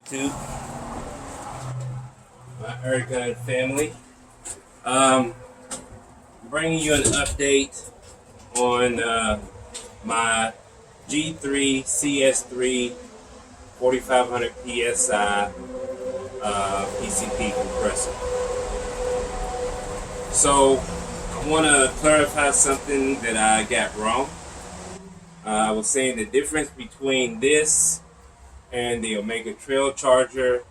to my Ergun family. Bringing you an update on my G3 CS3 4500 PSI PCP compressor. So I want to clarify something that I got wrong. I was saying the difference between this and the Omega Trail Charger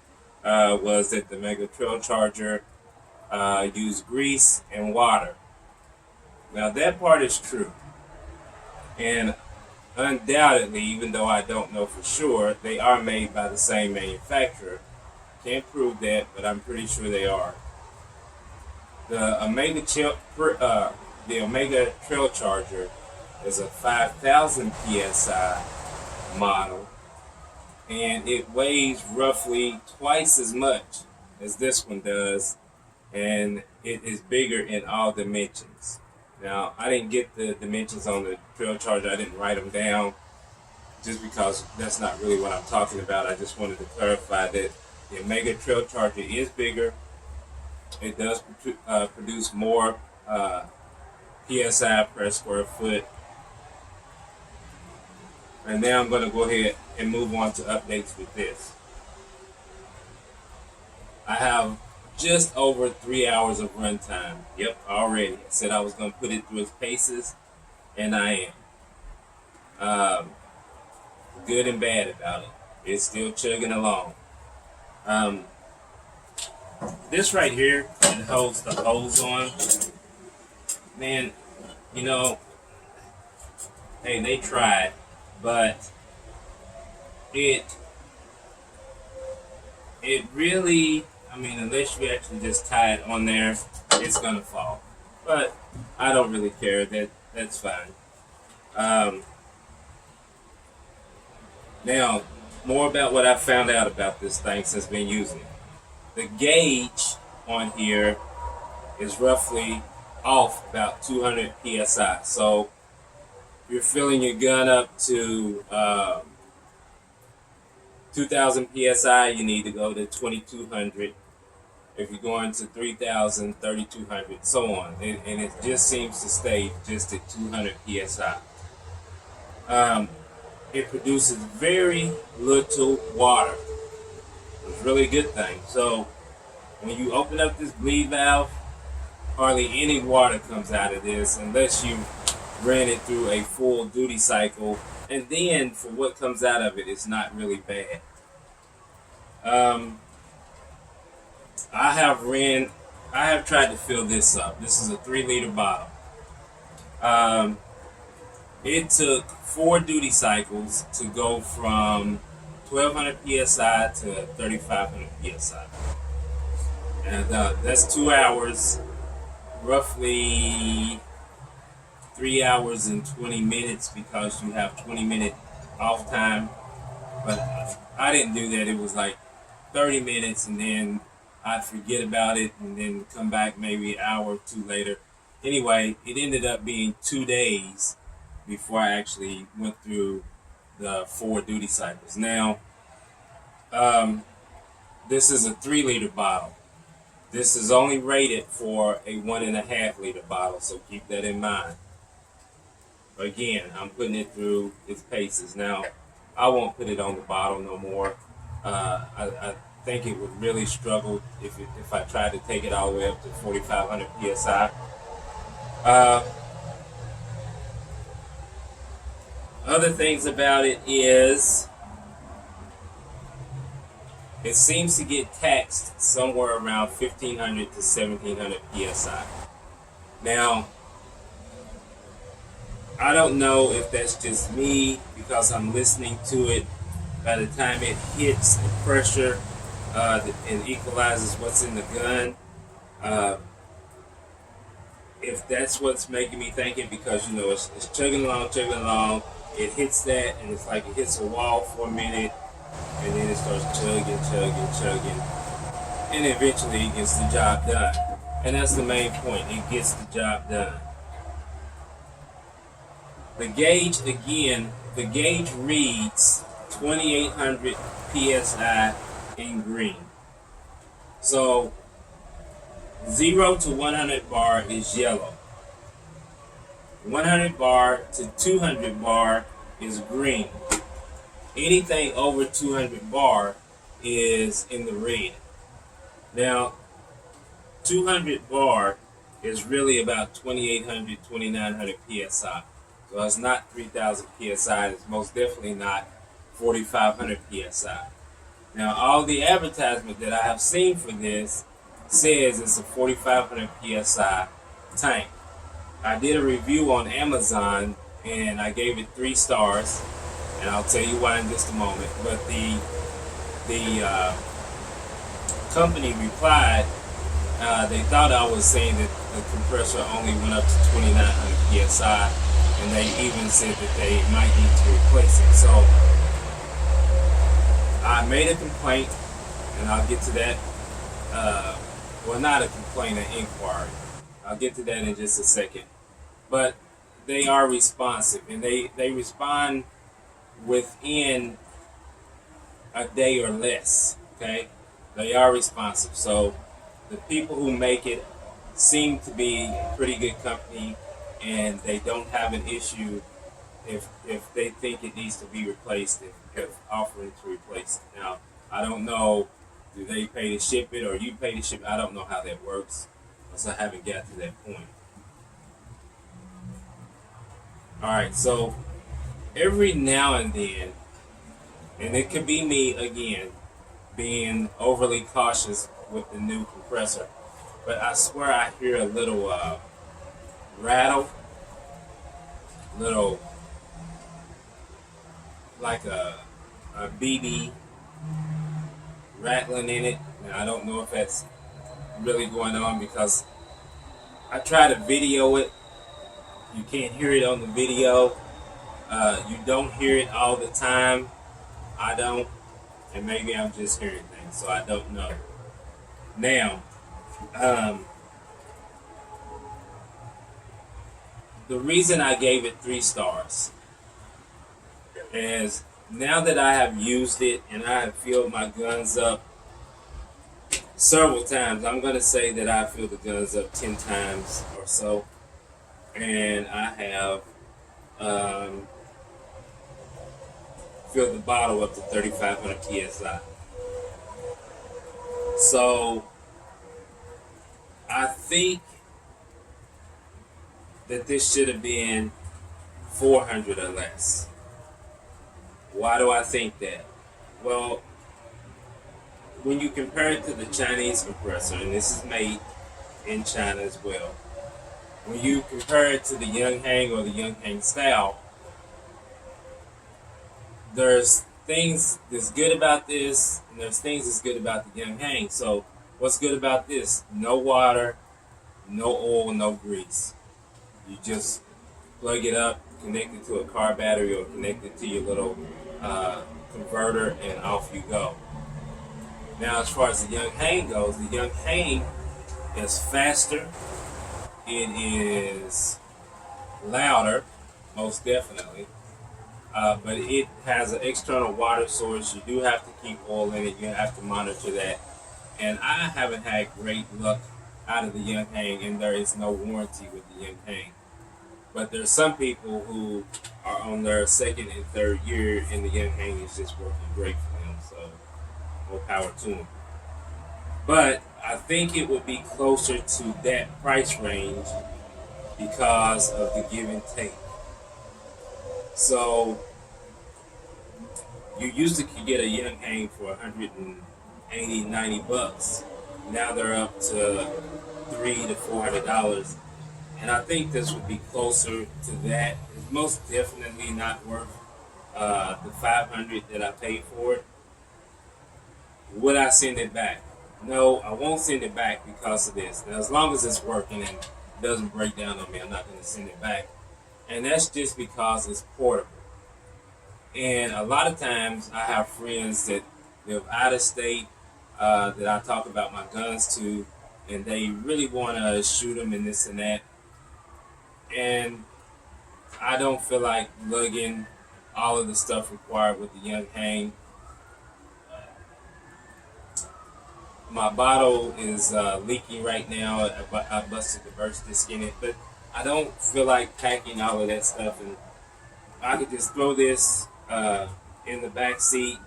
was that the Omega Trail Charger used grease and water. Now that part is true, and undoubtedly, even though I don't know for sure, they are made by the same manufacturer. Can't prove that, but I'm pretty sure they are. The Omega Trail Charger is a 5,000 PSI model, and it weighs roughly twice as much as this one does, and it is bigger in all dimensions. Now, I didn't get the dimensions on the Trail Charger. I didn't write them down just because that's not really what I'm talking about. I just wanted to clarify that the Omega Trail Charger is bigger. It does produce more PSI per square foot. And now I'm going to go ahead and move on to updates with this. I have just over 3 hours of runtime. Yep, already. I said I was going to put it through its paces, and I am. Good and bad about it. It's still chugging along. This right here, it holds the hose on. Man, you know, hey, they tried, but it really, I mean, unless you actually just tie it on there, it's gonna fall. But I don't really care. That's fine. Now, more about what I found out about this thing since been using it. The gauge on here is roughly off about 200 PSI. So if you're filling your gun up to 2,000 PSI, you need to go to 2,200. If you're going to 3,000, 3,200, so on. And it just seems to stay just at 200 PSI. It produces very little water. It's a really good thing. So when you open up this bleed valve, hardly any water comes out of this unless you ran it through a full duty cycle. And then for what comes out of it, it's not really bad. I have tried to fill this up. This is a 3-liter bottle. It took 4 duty cycles to go from 1,200 PSI to 3,500 PSI. And that's 2 hours, roughly 3 hours and 20 minutes because you have 20-minute off time. But I didn't do that. It was like 30 minutes, and then I'd forget about it and then come back maybe an hour or two later. Anyway, it ended up being 2 days before I actually went through the 4 duty cycles. Now, this is a 3-liter bottle. This is only rated for a 1.5-liter bottle, so keep that in mind. Again, I'm putting it through its paces. Now, I won't put it on the bottle no more. I think it would really struggle if I tried to take it all the way up to 4,500 PSI. Other things about it is it seems to get taxed somewhere around 1,500 to 1,700 PSI. Now, I don't know if that's just me because I'm listening to it. By the time it hits the pressure and equalizes what's in the gun, if that's what's making me think it, because you know it's chugging along, it hits that, and it's like it hits a wall for a minute, and then it starts chugging, and eventually it gets the job done. And that's the main point, it gets the job done. The gauge, again, the gauge reads 2,800 PSI in green. So 0 to 100 bar is yellow. 100 bar to 200 bar is green. Anything over 200 bar is in the red. Now, 200 bar is really about 2,800, 2,900 psi. So it's not 3,000 psi. It's most definitely not 4,500 psi. Now, all the advertisement that I have seen for this says it's a 4,500 psi tank. I did a review on Amazon and I gave it 3 stars, and I'll tell you why in just a moment. But the company replied, they thought I was saying that the compressor only went up to 2,900 psi, and they even said that they might need to replace it. So I made a complaint, and I'll get to that. Well, not a complaint, an inquiry. I'll get to that in just a second. But they are responsive, and they respond within a day or less. Okay, they are responsive. So the people who make it seem to be a pretty good company, and they don't have an issue if they think it needs to be replaced, if offering to replace it. Now, I don't know, do they pay to ship it or you pay to ship it? I don't know how that works, because I haven't got to that point. Alright, so every now and then, and it could be me again, being overly cautious with the new compressor, but I swear I hear a little rattle, little like a BB rattling in it. Now, I don't know if that's really going on because I try to video it. You can't hear it on the video. You don't hear it all the time. I don't, and maybe I'm just hearing things, so I don't know. Now, the reason I gave it 3 stars is now that I have used it and I have filled my guns up several times, I'm going to say that I filled the guns up 10 times or so, and I have filled the bottle up to 3,500 psi. So I think that this should have been 400 or less. Why do I think that? Well, when you compare it to the Chinese compressor, and this is made in China as well, when you compare it to the Yunhang or the Yunhang style, there's things that's good about this, and there's things that's good about the Yunhang. So what's good about this? No water, no oil, no grease. You just plug it up, connect it to a car battery, or connect it to your little converter, and off you go. Now, as far as the Yunhang goes, the Yunhang is faster. It is louder, most definitely. But it has an external water source. You do have to keep oil in it. You have to monitor that. And I haven't had great luck out of the Yunhang, and there is no warranty with the Yunhang. But there's some people who are on their 2nd and 3rd year, and the Yunhang is just working great for them. So, more power to them. But I think it would be closer to that price range because of the give and take. So, you used to get a Yunhang for 180, 90 bucks. Now they're up to $300 to $400. And I think this would be closer to that. It's most definitely not worth the $500 that I paid for it. Would I send it back? No, I won't send it back because of this. Now, as long as it's working and doesn't break down on me, I'm not going to send it back. And that's just because it's portable. And a lot of times I have friends that live out of state that I talk about my guns to, and they really want to shoot them and this and that. And I don't feel like lugging all of the stuff required with the Yunhang. my bottle is leaking right now. I busted the burst disc in it, but I don't feel like packing all of that stuff, and I could just throw this in the back seat,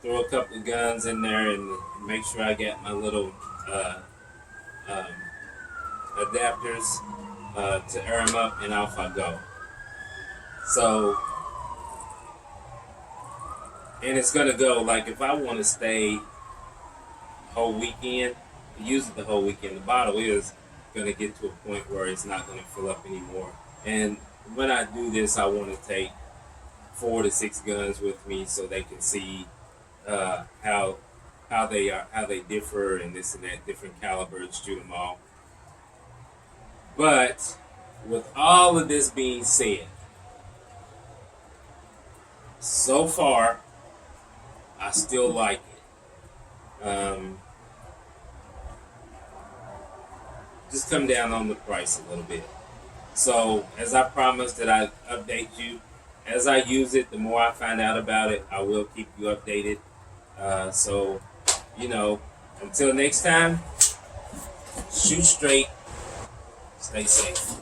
throw a couple of guns in there, and make sure I get my little um, adapters to air them up, and off I go. So, and it's gonna go, like, if I want to stay whole weekend, use it the whole weekend, the bottle is gonna get to a point where it's not gonna fill up anymore. And when I do this, I want to take 4 to 6 guns with me so they can see how they differ and this and that, different calibers, shoot them all. But with all of this being said, so far I still like it. Just come down on the price a little bit. So as I promised that I update you as I use it, the more I find out about it, I will keep you updated. So, you know, until next time, shoot straight, stay safe.